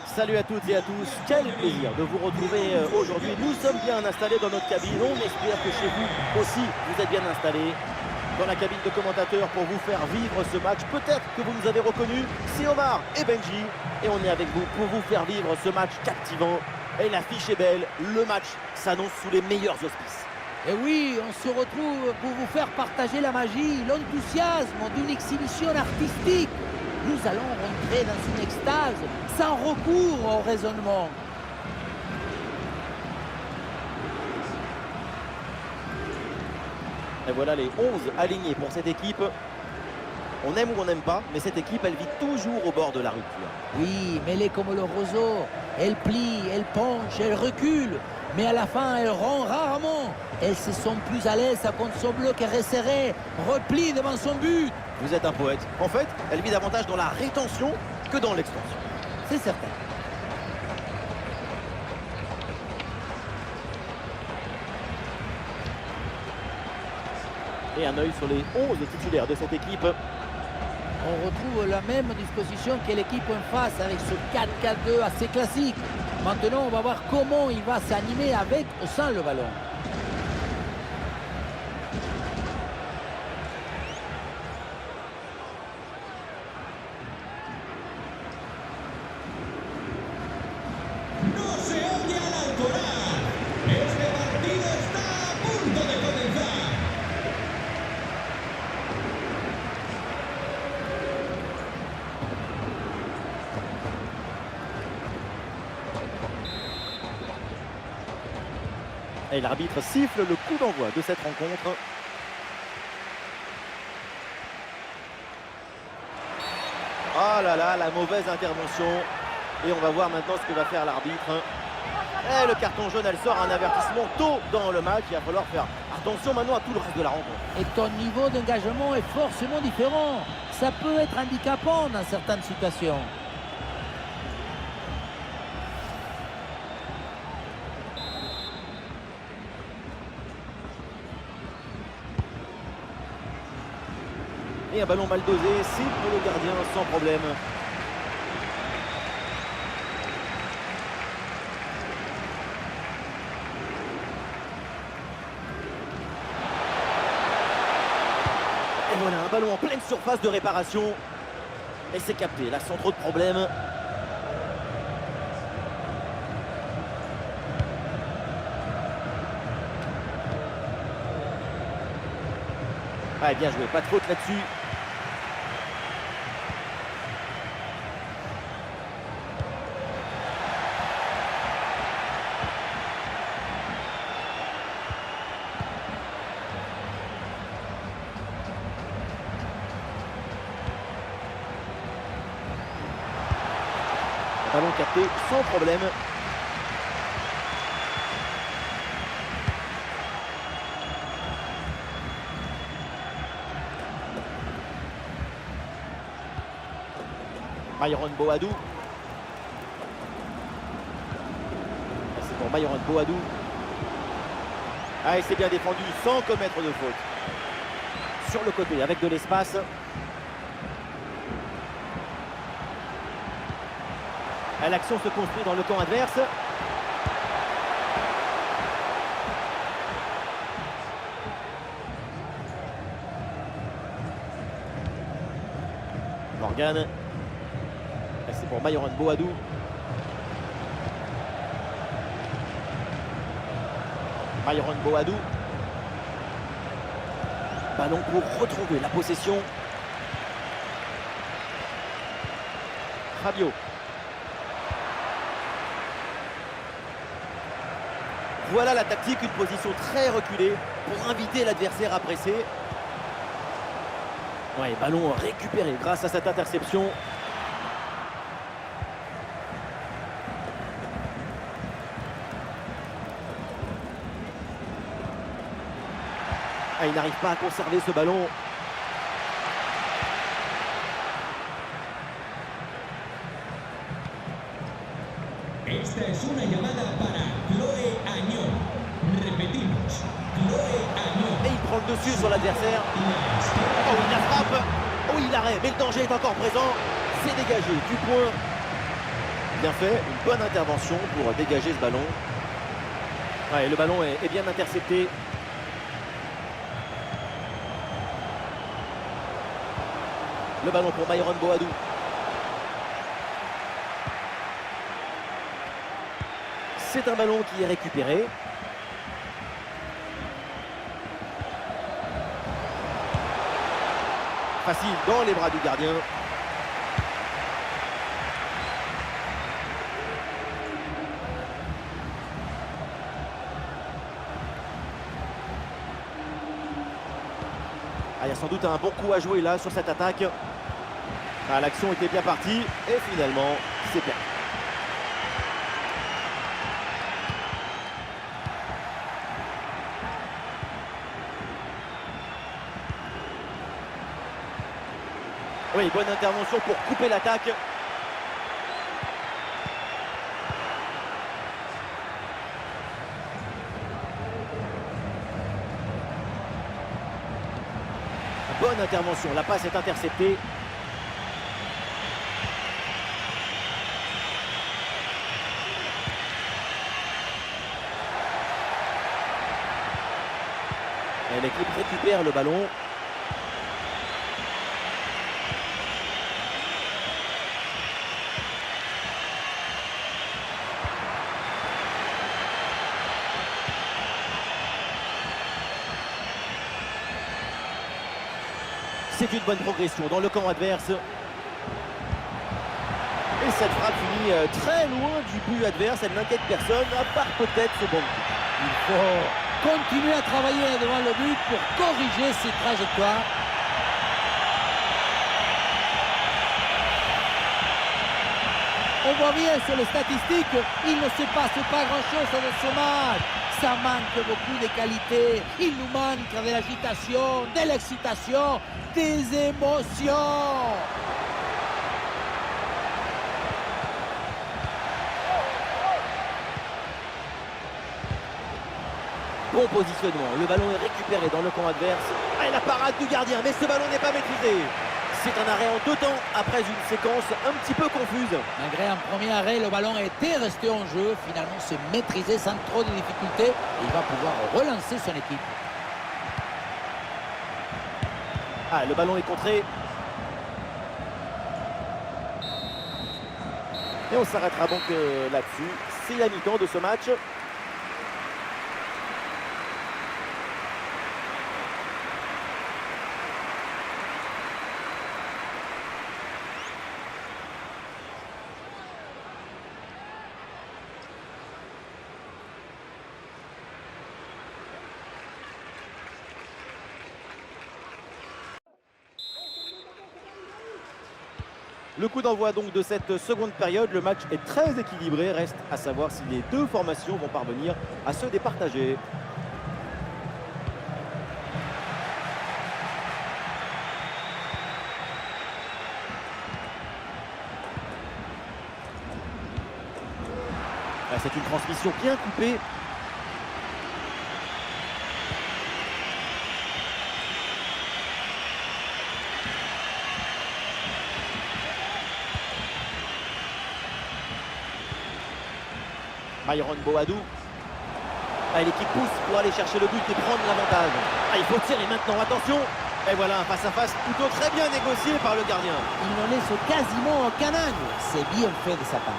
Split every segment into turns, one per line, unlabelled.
Salut à toutes et à tous, quel plaisir de vous retrouver aujourd'hui. Nous sommes bien installés dans notre cabine, on espère que chez vous aussi vous êtes bien installés dans la cabine de commentateurs pour vous faire vivre ce match. Peut-être que vous nous avez reconnus, c'est Omar et Benji et on est avec vous pour vous faire vivre ce match captivant. Et l'affiche est belle, le match s'annonce sous les meilleurs auspices.
Et oui, on se retrouve pour vous faire partager la magie, l'enthousiasme d'une exhibition artistique. Nous allons rentrer dans une extase sans recours au raisonnement.
Et voilà les 11 alignés pour cette équipe. On aime ou on n'aime pas, mais cette équipe, elle vit toujours au bord de la rupture.
Oui, mais elle est comme le roseau. Elle plie, elle penche, elle recule. Mais à la fin, elle rend rarement. Elle se sent plus à l'aise quand son bloc est resserré, replie devant son but.
Vous êtes un poète. En fait, elle vit davantage dans la rétention que dans l'extension.
C'est certain.
Et un œil sur les 11 titulaires de cette équipe.
On retrouve la même disposition que l'équipe en face avec ce 4-4-2 assez classique. Maintenant, on va voir comment il va s'animer avec ou sans le ballon.
No se oye al Alcoraz. Este partido está a punto de comenzar.
Et l'arbitre siffle le coup d'envoi de cette rencontre. Oh là là, la mauvaise intervention. Et on va voir maintenant ce que va faire l'arbitre. Et le carton jaune, elle sort un avertissement tôt dans le match. Il va falloir faire attention maintenant à tout le reste de la rencontre.
Et ton niveau d'engagement est forcément différent. Ça peut être handicapant dans certaines situations.
Et un ballon mal dosé, c'est pour le gardien sans problème. Et voilà, un ballon en pleine surface de réparation. Et c'est capté, là sans trop de problèmes. Ah, bien joué, pas de faute là-dessus. Ballon capté sans problème. Myron Boadou. C'est pour Myron Boadou. Ah, et c'est bien défendu sans commettre de faute. Sur le côté avec de l'espace. L'action se construit dans le camp adverse. Morgan. C'est pour Myron Boadou. Myron Boadou. Ballon pour retrouver la possession. Rabiot. Voilà la tactique, une position très reculée pour inviter l'adversaire à presser. Ouais, ballon récupéré grâce à cette interception. Ah, il n'arrive pas à conserver ce ballon.
Esta es una llamada para Chloé Agnon. Repetimos, Chloé Agnon.
Et il prend le dessus sur l'adversaire. Oh, il la frappe. Oh, il l'arrête. Mais le danger est encore présent. C'est dégagé du point. Bien fait, une bonne intervention pour dégager ce ballon. Ouais, le ballon est bien intercepté. Le ballon pour Myron Boadou. C'est un ballon qui est récupéré. Facile dans les bras du gardien. Ah, il y a sans doute un bon coup à jouer là sur cette attaque. Ah, l'action était bien partie et finalement c'est perdu. Oui, bonne intervention pour couper l'attaque. Bonne intervention, la passe est interceptée. Et l'équipe récupère le ballon. C'est une bonne progression dans le camp adverse. Et cette frappe finit très loin du but adverse. Elle n'inquiète personne, à part peut-être ce bon but.
Il faut continuer à travailler devant le but pour corriger ces trajectoires. On voit bien sur les statistiques, il ne se passe pas grand-chose dans ce match. Ça manque beaucoup de qualité. Il nous manque de l'agitation, de l'excitation, des émotions.
Bon positionnement, le ballon est récupéré dans le camp adverse. Ah, et la parade du gardien, mais ce ballon n'est pas maîtrisé. C'est un arrêt en 2 temps après une séquence un petit peu confuse.
Malgré un premier arrêt, le ballon était resté en jeu. Finalement, se maîtriser sans trop de difficultés. Il va pouvoir relancer son équipe.
Ah, le ballon est contré. Et on s'arrêtera donc là-dessus. C'est la mi-temps de ce match. Le coup d'envoi donc de cette seconde période, le match est très équilibré, reste à savoir si les deux formations vont parvenir à se départager. C'est une transmission bien coupée. Myron Boadou. L'équipe pousse pour aller chercher le but et prendre l'avantage. Il faut tirer maintenant, attention. Et voilà un face-à-face plutôt très bien négocié par le gardien.
Il ne laisse quasiment aucun angle. C'est bien fait de sa part.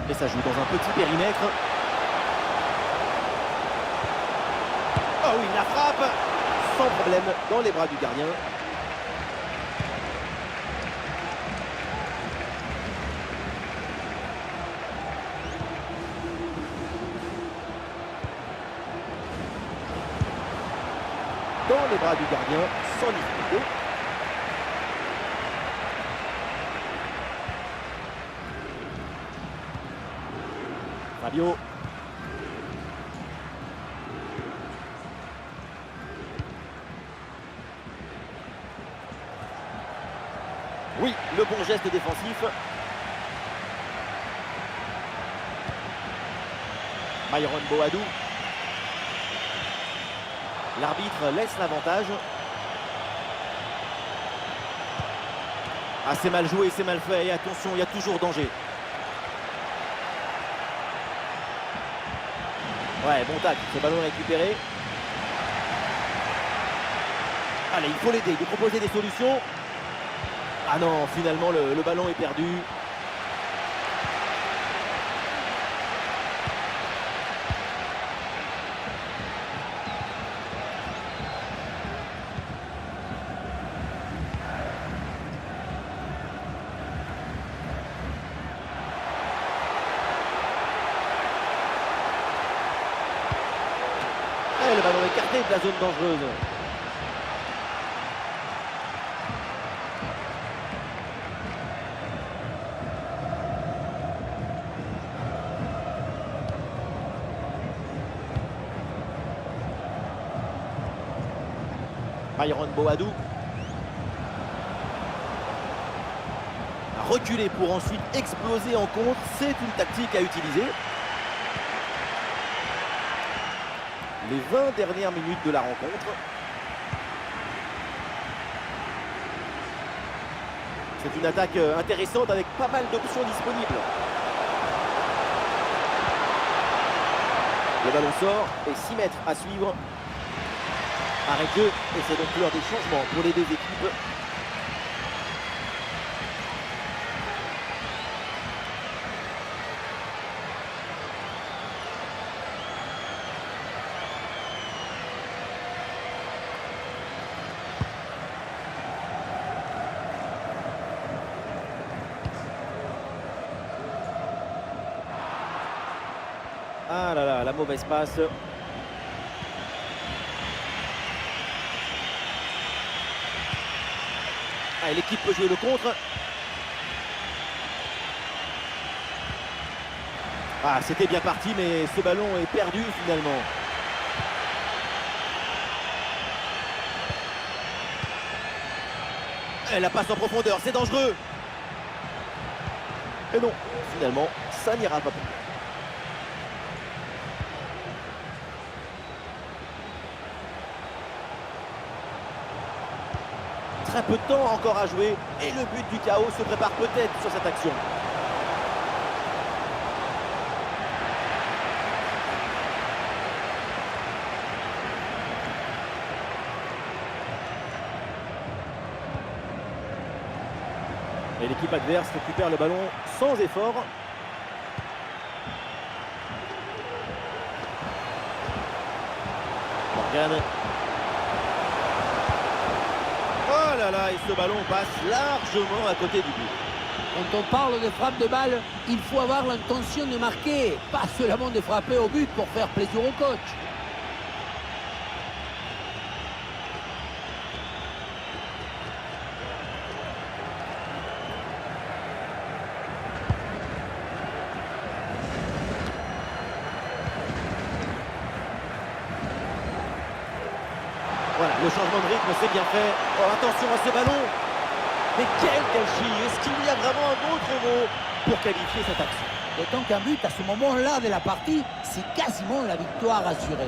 Et ça joue dans un petit périmètre. Oh oui, la frappe sans problème dans les bras du gardien. Dans les bras du gardien, sans difficulté. Fabio. Oui, le bon geste défensif. Myron Boadou. L'arbitre laisse l'avantage. Ah, c'est mal joué, c'est mal fait. Et attention, il y a toujours danger. Ouais, bon tac, ce ballon récupéré. Allez, il faut l'aider, lui proposer des solutions. Ah non, finalement, le ballon est perdu. Et le ballon écarté de la zone dangereuse. Myron Boadou a reculé pour ensuite exploser en contre. C'est une tactique à utiliser. Les 20 dernières minutes de la rencontre. C'est une attaque intéressante avec pas mal d'options disponibles. Le ballon sort et 6 mètres à suivre. Arrêt de jeu et c'est donc l'heure des changements pour les deux équipes. Ah là là, la mauvaise passe. Ah, l'équipe peut jouer le contre. Ah, c'était bien parti, mais ce ballon est perdu finalement. Et la passe en profondeur, c'est dangereux. Et non, finalement, ça n'ira pas plus. Très peu de temps encore à jouer et le but du chaos se prépare peut-être sur cette action. Et l'équipe adverse récupère le ballon sans effort. Morgan. Oh là là, et ce ballon passe largement à côté du but.
Quand on parle de frappe de balle, il faut avoir l'intention de marquer, pas seulement de frapper au but pour faire plaisir au coach.
Voilà, le changement de rythme, c'est bien fait. Oh, attention à ce ballon. Mais quel gâchis! Est-ce qu'il y a vraiment un autre mot pour qualifier cette action?
D'autant qu'un but à ce moment-là de la partie, c'est quasiment la victoire assurée.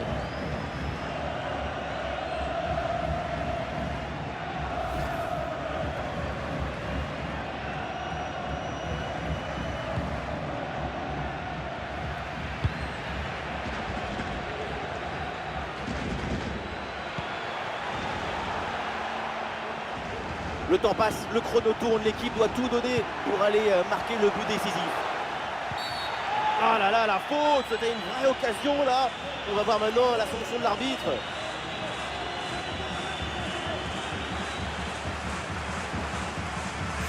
Le temps passe, le chrono tourne, l'équipe doit tout donner pour aller marquer le but décisif. Ah là là, la faute, c'était une vraie occasion là. On va voir maintenant la sanction de l'arbitre.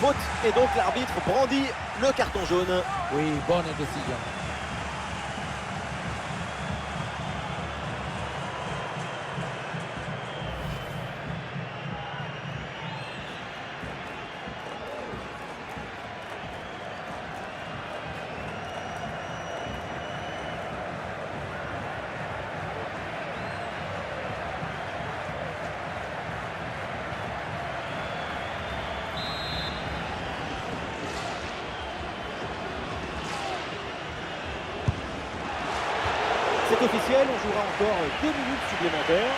Faute, et donc l'arbitre brandit le carton jaune.
Oui, bonne décision.
c'est officiel, on jouera encore 2 minutes supplémentaires.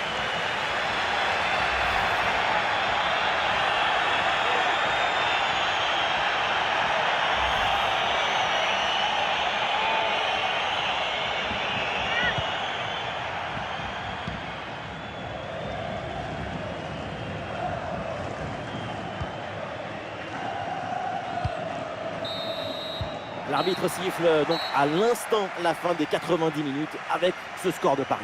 L'arbitre siffle donc à l'instant la fin des 90 minutes avec ce score de Paris.